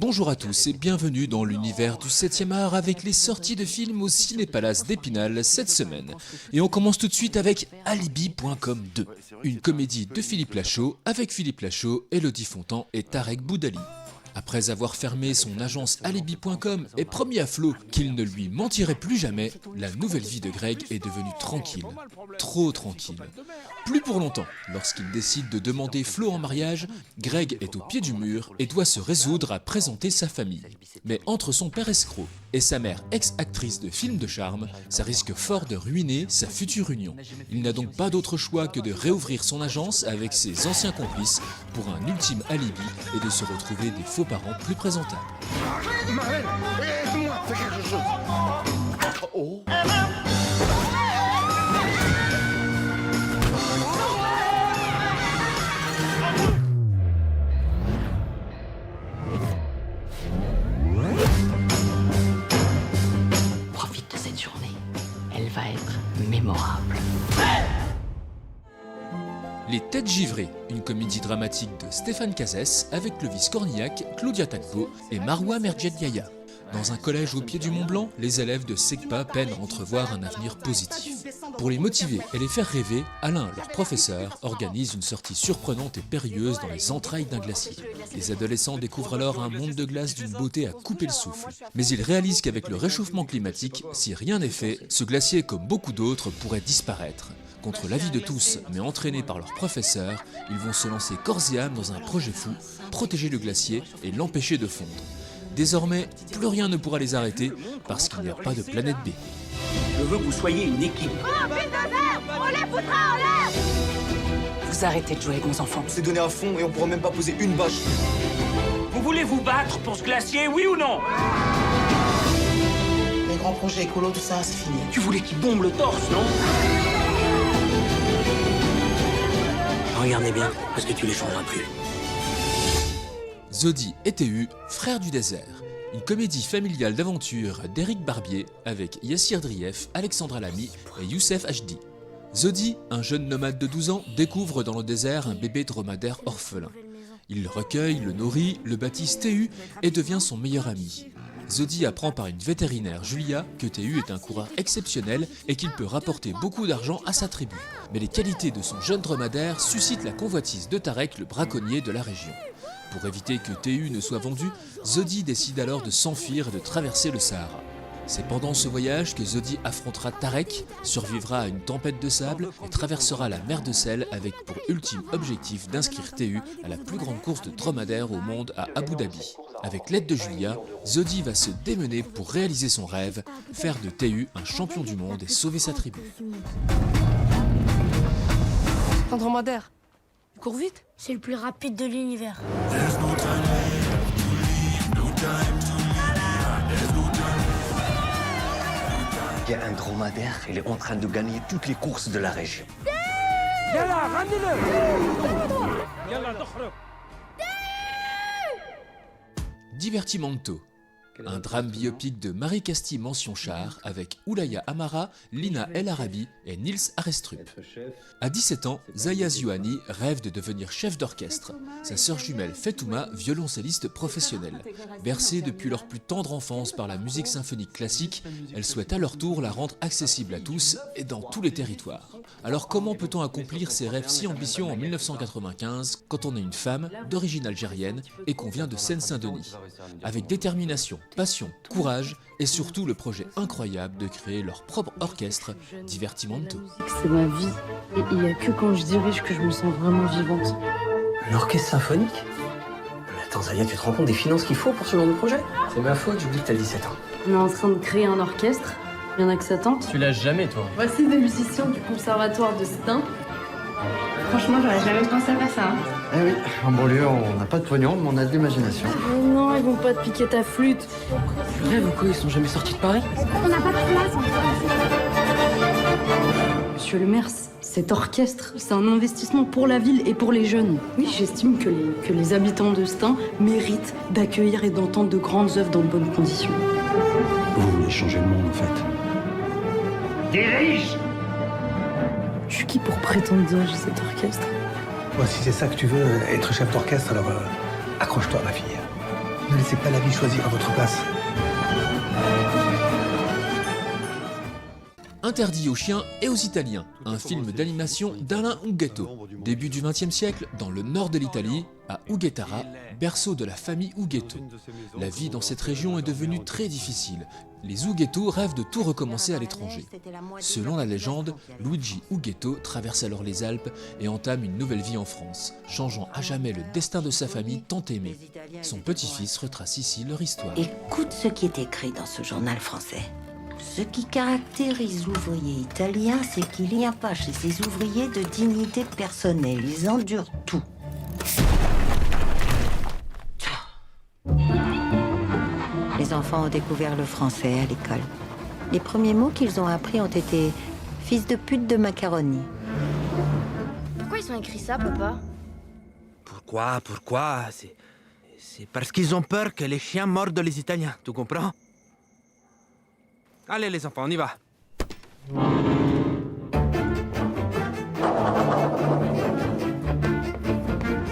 Bonjour à tous et bienvenue dans l'univers du 7e art avec les sorties de films au Ciné-Palace d'Épinal cette semaine. Et on commence tout de suite avec Alibi.com 2, une comédie de Philippe Lachaud avec Philippe Lachaud, Élodie Fontan et Tarek Boudali. Après avoir fermé son agence Alibi.com et promis à Flo qu'il ne lui mentirait plus jamais, la nouvelle vie de Greg est devenue tranquille. Trop tranquille. Plus pour longtemps. Lorsqu'il décide de demander Flo en mariage, Greg est au pied du mur et doit se résoudre à présenter sa famille. Mais entre son père escroc et sa mère ex-actrice de films de charme, ça risque fort de ruiner sa future union. Il n'a donc pas d'autre choix que de réouvrir son agence avec ses anciens complices pour un ultime alibi et de se retrouver des faux parents plus présentables. Marlène, aide-moi, fais quelque chose. Oh. Profite de cette journée. Elle va être mémorable. Les Têtes Givrées, une comédie dramatique de Stéphane Cazès avec Clovis Cornillac, Claudia Tagbo et Marwa Merjed-Yahya. Dans un collège au pied du Mont Blanc, les élèves de SECPA peinent à entrevoir un avenir positif. Pour les motiver et les faire rêver, Alain, leur professeur, organise une sortie surprenante et périlleuse dans les entrailles d'un glacier. Les adolescents découvrent alors un monde de glace d'une beauté à couper le souffle. Mais ils réalisent qu'avec le réchauffement climatique, si rien n'est fait, ce glacier, comme beaucoup d'autres, pourrait disparaître. Contre l'avis de tous, mais entraînés par leur professeur, ils vont se lancer corps et âme dans un projet fou, protéger le glacier et l'empêcher de fondre. Désormais, plus rien ne pourra les arrêter parce qu'il n'y a pas de planète B. Je veux que vous soyez une équipe. Oh, bulldozer, on les foutra en l'air. Vous arrêtez de jouer avec mes enfants. On s'est donné à fond et on pourra même pas poser une bâche. Vous voulez vous battre pour ce glacier, oui ou non? Les grands projets écolos, tout ça, c'est fini. Tu voulais qu'il bombe le torse, non? Regardez bien, parce que tu les changeras plus. Zodi et TU, frères du désert. Une comédie familiale d'aventure d'Éric Barbier avec Yassir Drief, Alexandra Lamy et Youssef Hd. Zodi, un jeune nomade de 12 ans, découvre dans le désert un bébé dromadaire orphelin. Il le recueille, le nourrit, le baptise TU et devient son meilleur ami. Zodi apprend par une vétérinaire, Julia, que TU est un coureur exceptionnel et qu'il peut rapporter beaucoup d'argent à sa tribu. Mais les qualités de son jeune dromadaire suscitent la convoitise de Tarek, le braconnier de la région. Pour éviter que TU ne soit vendu, Zodi décide alors de s'enfuir et de traverser le Sahara. C'est pendant ce voyage que Zodi affrontera Tarek, survivra à une tempête de sable et traversera la mer de sel avec pour ultime objectif d'inscrire TU à la plus grande course de dromadaire au monde à Abu Dhabi. Avec l'aide de Julia, Zodi va se démener pour réaliser son rêve, faire de TU un champion du monde et sauver sa tribu. Un dromadaire. Il court vite. C'est le plus rapide de l'univers. Il y a un dromadaire, il est en train de gagner toutes les courses de la région. Divertimento, un drame biopic de Marie Castille Mention-Char avec Oulaya Amara, Lina El Arabi et Nils Arestrup. À 17 ans, Zaya Ziouani rêve de devenir chef d'orchestre. Sa sœur jumelle Fetouma, violoncelliste professionnelle. Bercée depuis leur plus tendre enfance par la musique symphonique classique, elle souhaite à leur tour la rendre accessible à tous et dans tous les territoires. Alors comment peut-on accomplir ces rêves si ambitieux en 1995 quand on est une femme d'origine algérienne et qu'on vient de Seine-Saint-Denis? Avec détermination, passion, courage et surtout le projet incroyable de créer leur propre orchestre, Divertimento. C'est ma vie. Et il n'y a que quand je dirige que je me sens vraiment vivante. L'orchestre symphonique? Mais attends, Zaya, tu te rends compte des finances qu'il faut pour ce genre de projet? C'est ma faute, j'oublie que t'as 17 ans. On est en train de créer un orchestre. Il y en a que ça tente. Tu lâches jamais, toi. Voici des musiciens du conservatoire de Stein. Franchement, j'aurais jamais pensé à faire ça. Hein. Eh oui, en banlieue, on n'a pas de pognon, mais on a de l'imagination. Mais non, ils vont pas te piquer ta flûte. Tu rêves ou quoi? Ils sont jamais sortis de Paris? On n'a pas de place en Monsieur le maire, cet orchestre, c'est un investissement pour la ville et pour les jeunes. Oui, j'estime que les habitants de Stein méritent d'accueillir et d'entendre de grandes œuvres dans de bonnes conditions. Vous voulez changer le monde, en fait. Dirige! Je suis qui pour prétendre diriger cet orchestre? Bon, si c'est ça que tu veux, être chef d'orchestre, alors accroche-toi, ma fille. Ne laissez pas la vie choisir à votre place. Interdit aux chiens et aux Italiens, un film d'animation d'Alain Huguetto. Début du XXe siècle, dans le nord de l'Italie, à Huguettara, berceau de la famille Huguetto. La vie dans cette région est devenue très difficile. Les Huguetto rêvent de tout recommencer à l'étranger. Selon la légende, Luigi Huguetto traverse alors les Alpes et entame une nouvelle vie en France, changeant à jamais le destin de sa famille tant aimée. Son petit-fils retrace ici leur histoire. Écoute ce qui est écrit dans ce journal français. Ce qui caractérise l'ouvrier italien, c'est qu'il n'y a pas chez ces ouvriers de dignité personnelle. Ils endurent tout. Les enfants ont découvert le français à l'école. Les premiers mots qu'ils ont appris ont été « fils de pute de macaroni ». Pourquoi ils ont écrit ça, papa? Pourquoi? C'est parce qu'ils ont peur que les chiens mordent les Italiens, tu comprends? Allez les enfants, on y va.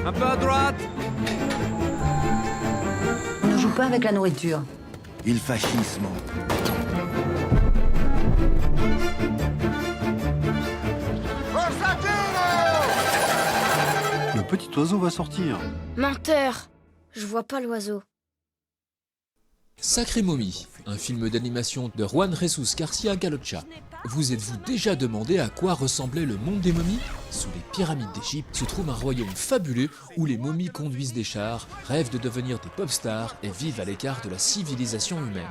Un peu à droite. On ne joue pas avec la nourriture. Il fascisme. Le petit oiseau va sortir. Menteur! Je vois pas l'oiseau. Sacrée momie, un film d'animation de Juan Jesus Garcia Galocha. Vous êtes-vous déjà demandé à quoi ressemblait le monde des momies? Sous les pyramides d'Égypte se trouve un royaume fabuleux où les momies conduisent des chars, rêvent de devenir des pop stars et vivent à l'écart de la civilisation humaine.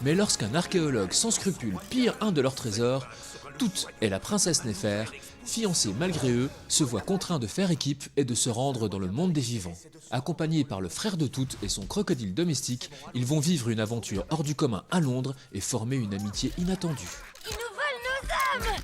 Mais lorsqu'un archéologue sans scrupules pille un de leurs trésors, Toute et la princesse Néfer, fiancés malgré eux, se voient contraints de faire équipe et de se rendre dans le monde des vivants. Accompagnés par le frère de Toute et son crocodile domestique, ils vont vivre une aventure hors du commun à Londres et former une amitié inattendue. Ils nous volent nos âmes!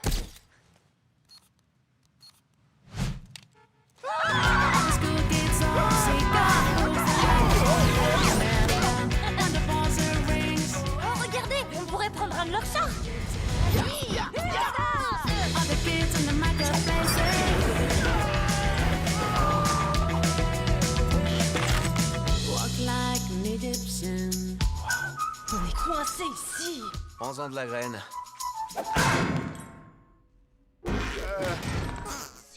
Oh, regardez, on pourrait prendre un de leurs chars. On est coincé ici. Prends-en de la graine.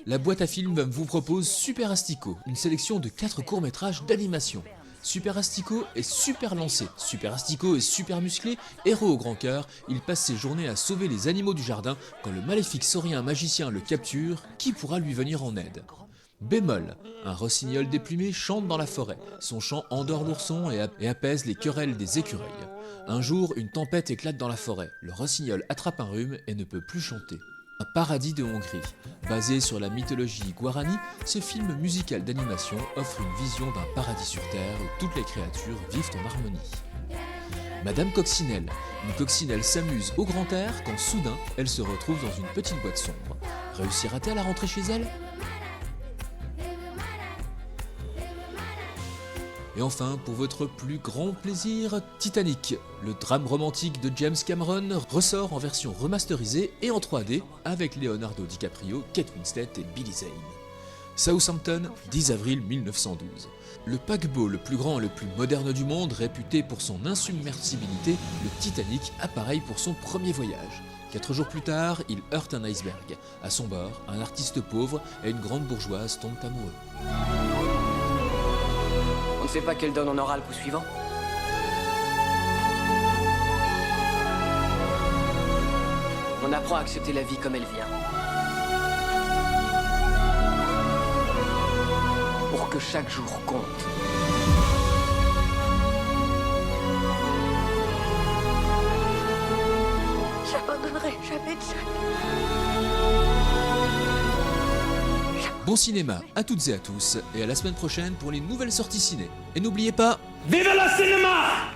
La boîte à films vous propose Super Astico, une sélection de 4 courts-métrages d'animation. Super Astico est super lancé, Super Astico est super musclé, héros au grand cœur, il passe ses journées à sauver les animaux du jardin. Quand le maléfique saurien magicien le capture, qui pourra lui venir en aide? Bémol, un rossignol déplumé chante dans la forêt. Son chant endort l'ourson et apaise les querelles des écureuils. Un jour, une tempête éclate dans la forêt. Le rossignol attrape un rhume et ne peut plus chanter. Un paradis de Hongrie. Basé sur la mythologie guarani, ce film musical d'animation offre une vision d'un paradis sur Terre où toutes les créatures vivent en harmonie. Madame Coccinelle. Une coccinelle s'amuse au grand air quand soudain, elle se retrouve dans une petite boîte sombre. Réussira-t-elle à rentrer chez elle ? Et enfin, pour votre plus grand plaisir, Titanic. Le drame romantique de James Cameron ressort en version remasterisée et en 3D avec Leonardo DiCaprio, Kate Winslet et Billy Zane. Southampton, 10 avril 1912. Le paquebot le plus grand et le plus moderne du monde, réputé pour son insubmersibilité, le Titanic appareille pour son premier voyage. 4 jours plus tard, il heurte un iceberg. À son bord, un artiste pauvre et une grande bourgeoise tombent amoureux. On ne sait pas quelle donne on aura le coup suivant. On apprend à accepter la vie comme elle vient. Pour que chaque jour compte. J'abandonnerai jamais Jack. Bon cinéma à toutes et à tous, et à la semaine prochaine pour les nouvelles sorties ciné. Et n'oubliez pas... Vive le cinéma!